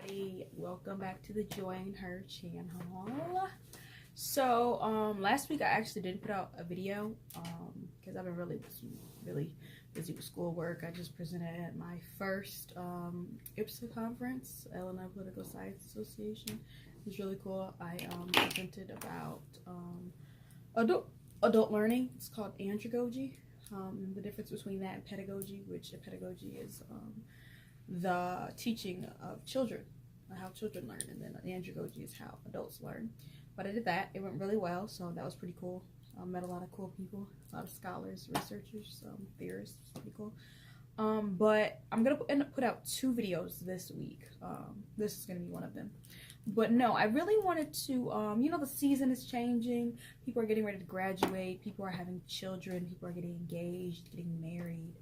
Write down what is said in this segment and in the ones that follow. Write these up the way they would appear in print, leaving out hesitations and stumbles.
everybody, welcome back to the Joy and Her channel. So last week I actually didn't put out a video because I've been really busy with schoolwork. I just presented at my first IPSA conference, Illinois Political Science Association. It was really cool. I presented about adult learning. It's called andragogy. The difference between that and pedagogy, which pedagogy is the teaching of children, how children learn, and then andragogy is how adults learn. But I did that. It went really well, so that was pretty cool. Met a lot of cool people, a lot of scholars, researchers, theorists. It was pretty cool. But I'm gonna put out 2 videos this week. This is gonna be one of them. But no, I really wanted to, the season is changing. People are getting ready to graduate. People are having children. People are getting engaged, getting married.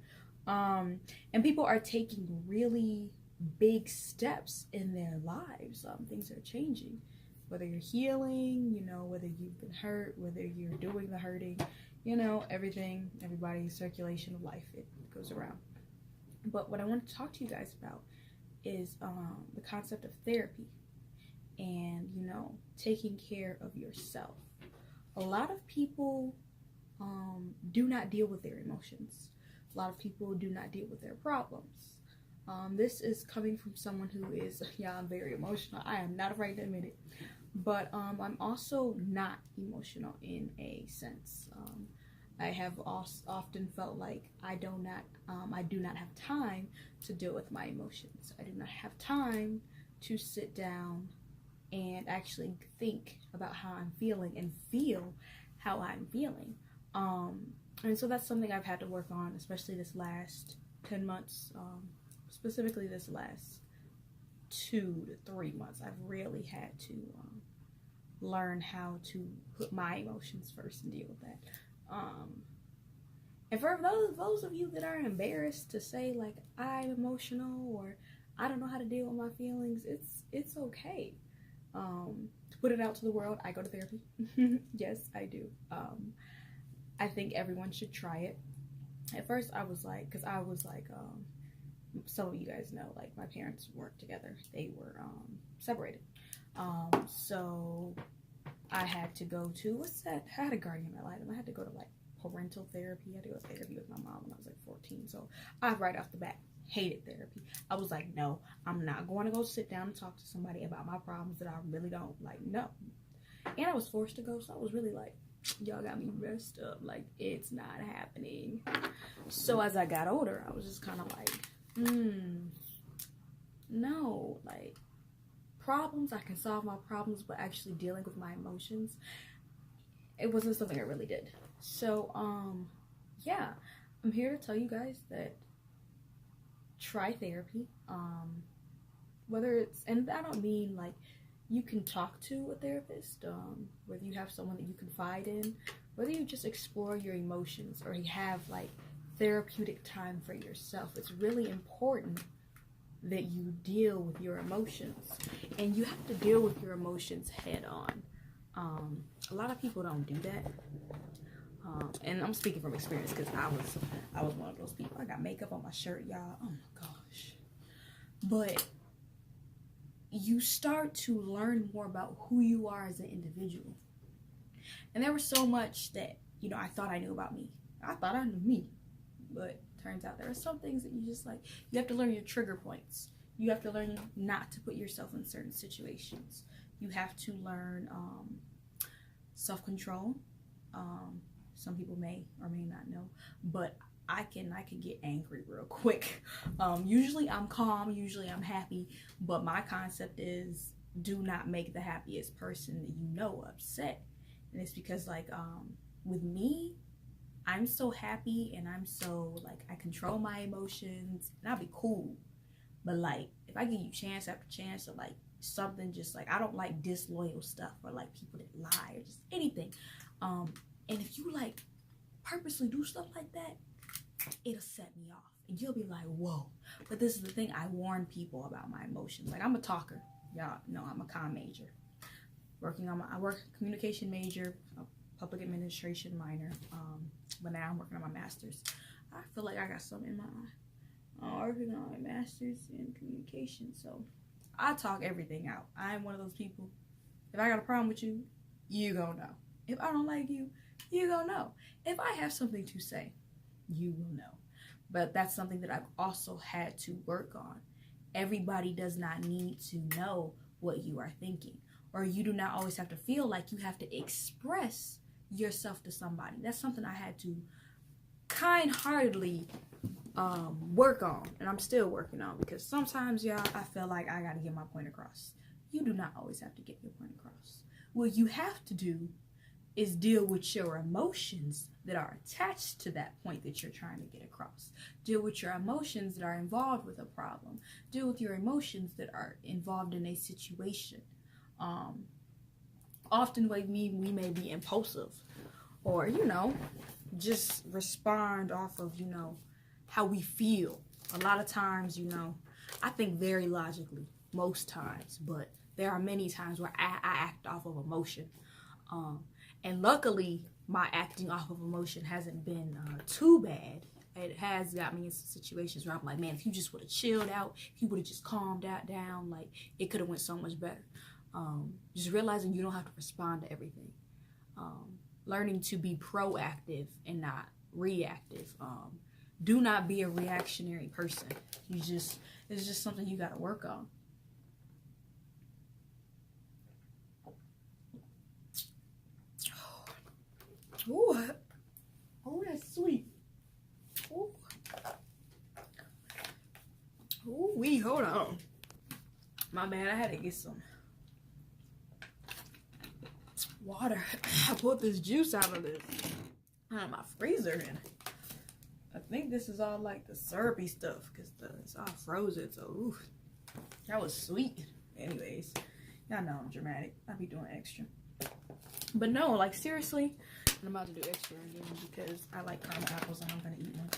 And people are taking really big steps in their lives. Things are changing. Whether you're healing, whether you've been hurt, whether you're doing the hurting, everything, everybody's circulation of life, it goes around. But what I want to talk to you guys about is the concept of therapy and, taking care of yourself. A lot of people do not deal with their emotions. A lot of people do not deal with their problems. This is coming from someone who is, I'm very emotional. I am not afraid to admit it. But I'm also not emotional in a sense. I have often felt like I do not have time to deal with my emotions. I do not have time to sit down and actually think about how I'm feeling and feel how I'm feeling. And so that's something I've had to work on, especially this last 10 months, specifically this last 2 to 3 months. I've really had to learn how to put my emotions first and deal with that. And for those of you that are embarrassed to say, like, I'm emotional or I don't know how to deal with my feelings, it's okay. To put it out to the world, I go to therapy. Yes, I do. I think everyone should try it. At first, I was like, some of you guys know, like, my parents weren't together. They were separated. So I had to go to, I had a guardian ad litem. I had to go to, like, parental therapy. I had to go to therapy with my mom when I was, like, 14. So I, right off the bat, hated therapy. I was like, no, I'm not going to go sit down and talk to somebody about my problems that I really don't, like, know. And I was forced to go, so I was really like, y'all got me messed up. Like, it's not happening. So as I got older, I was just kind of like, no, like, problems, I can solve my problems, but actually dealing with my emotions, it wasn't something I really did. So, yeah, I'm here to tell you guys that try therapy, whether it's, and I don't mean like you can talk to a therapist, whether you have someone that you confide in, whether you just explore your emotions or you have like therapeutic time for yourself. It's really important that you deal with your emotions, and you have to deal with your emotions head on. A lot of people don't do that. And I'm speaking from experience because I was one of those people. I got makeup on my shirt, y'all. Oh my gosh. But you start to learn more about who you are as an individual. And there was so much that, I thought I knew about me. I thought I knew me. But turns out there are some things that you just like, you have to learn your trigger points. You have to learn not to put yourself in certain situations. You have to learn self-control. Some people may or may not know, but I can get angry real quick. Usually I'm calm, usually I'm happy, but my concept is do not make the happiest person that you know upset. And it's because, like, with me, I'm so happy and I'm so, like, I control my emotions and I'll be cool. But, like, if I give you chance after chance of, like, something just, like, I don't like disloyal stuff or, like, people that lie or just anything. And if you, like, purposely do stuff like that, it'll set me off. And you'll be like, whoa. But this is the thing, I warn people about my emotions. Like, I'm a talker. Y'all know I'm a comm major. I work communication major, a public administration minor. But now I'm working on my master's. I feel like I got something in my eye. I'm working on my master's in communication. So I talk everything out. I am one of those people. If I got a problem with you, you gonna know. If I don't like you, you gonna know. If I have something to say, you will know. But that's something that I've also had to work on. Everybody does not need to know what you are thinking, or you do not always have to feel like you have to express yourself to somebody. That's something I had to kind-heartedly work on, and I'm still working on, because sometimes, y'all, I feel like I gotta get my point across. You do not always have to get your point across. What you have to do is deal with your emotions that are attached to that point that you're trying to get across. Deal with your emotions that are involved with a problem. Deal with your emotions that are involved in a situation. Often we may be impulsive, or, just respond off of, how we feel. A lot of times, I think very logically most times, but there are many times where I act off of emotion. And luckily, my acting off of emotion hasn't been too bad. It has got me in some situations where I'm like, man, if you just would have chilled out, if you would have just calmed that down, like, it could have went so much better. Just realizing you don't have to respond to everything. Learning to be proactive and not reactive. Do not be a reactionary person. It's just something you got to work on. Ooh, oh, that's sweet. Ooh, hold on. My bad, I had to get some water. I put this juice out of my freezer, and I think this is all like the syrupy stuff, because it's all frozen. So, ooh, that was sweet. Anyways, y'all know I'm dramatic. I be doing extra. But no, like, seriously, I'm about to do extra again because I like caramel apples and I'm gonna eat one.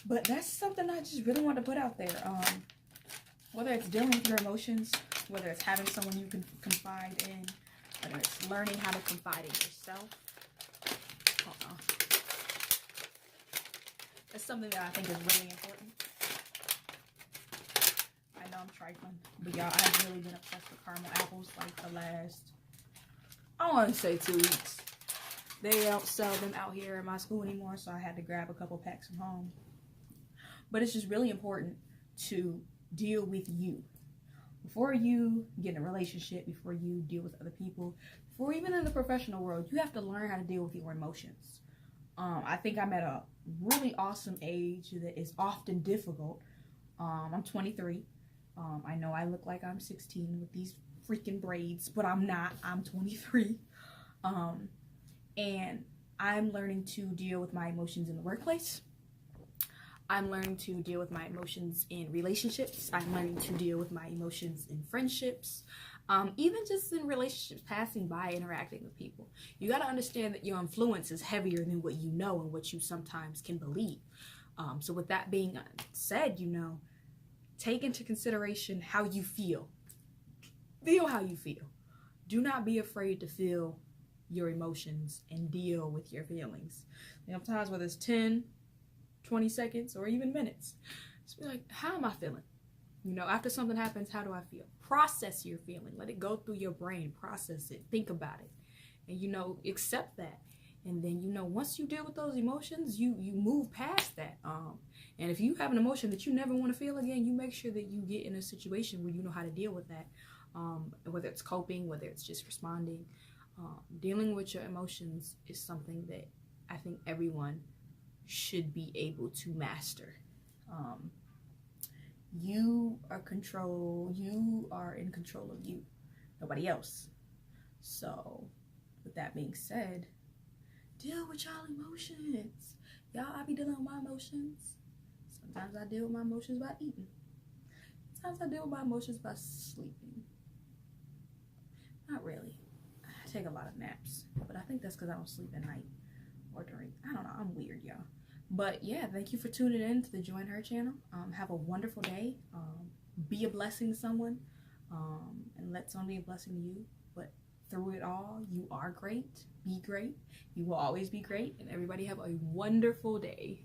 But that's something I just really want to put out there. Whether it's dealing with your emotions, whether it's having someone you can confide in, whether it's learning how to confide in yourself. It's something that I think is really important. I know I'm trifling, but y'all, I've really been obsessed with caramel apples like the last, I want to say 2 weeks. They don't sell them out here in my school anymore, so I had to grab a couple packs from home. But it's just really important to deal with you. Before you get in a relationship, before you deal with other people, before even in the professional world, you have to learn how to deal with your emotions. I think I'm at a really awesome age that is often difficult. I'm 23. I know I look like I'm 16 with these freaking braids, but I'm not. I'm 23. And I'm learning to deal with my emotions in the workplace. I'm learning to deal with my emotions in relationships. I'm learning to deal with my emotions in friendships. Even just in relationships, passing by, interacting with people. You got to understand that your influence is heavier than what you know and what you sometimes can believe. So with that being said, take into consideration how you feel. Feel how you feel. Do not be afraid to feel your emotions and deal with your feelings. Sometimes whether it's 10, 20 seconds, or even minutes, just be like, how am I feeling? After something happens, how do I feel? Process your feeling. Let it go through your brain. Process it. Think about it. And, accept that. And then, once you deal with those emotions, you move past that. And if you have an emotion that you never want to feel again, you make sure that you get in a situation where you know how to deal with that. Whether it's coping, whether it's just responding. Dealing with your emotions is something that I think everyone should be able to master. You are in control of you, nobody else. So with that being said, deal with y'all emotions. Y'all, I be dealing with my emotions. Sometimes I deal with my emotions by eating. Sometimes I deal with my emotions by sleeping. Not really. I take a lot of naps, but I think that's because I don't sleep at night or during. I don't know. I'm weird, y'all. But yeah, thank you for tuning in to the Join Her channel. Have a wonderful day. Be a blessing to someone, and let someone be a blessing to you. But through it all, you are great. Be great. You will always be great. And everybody have a wonderful day.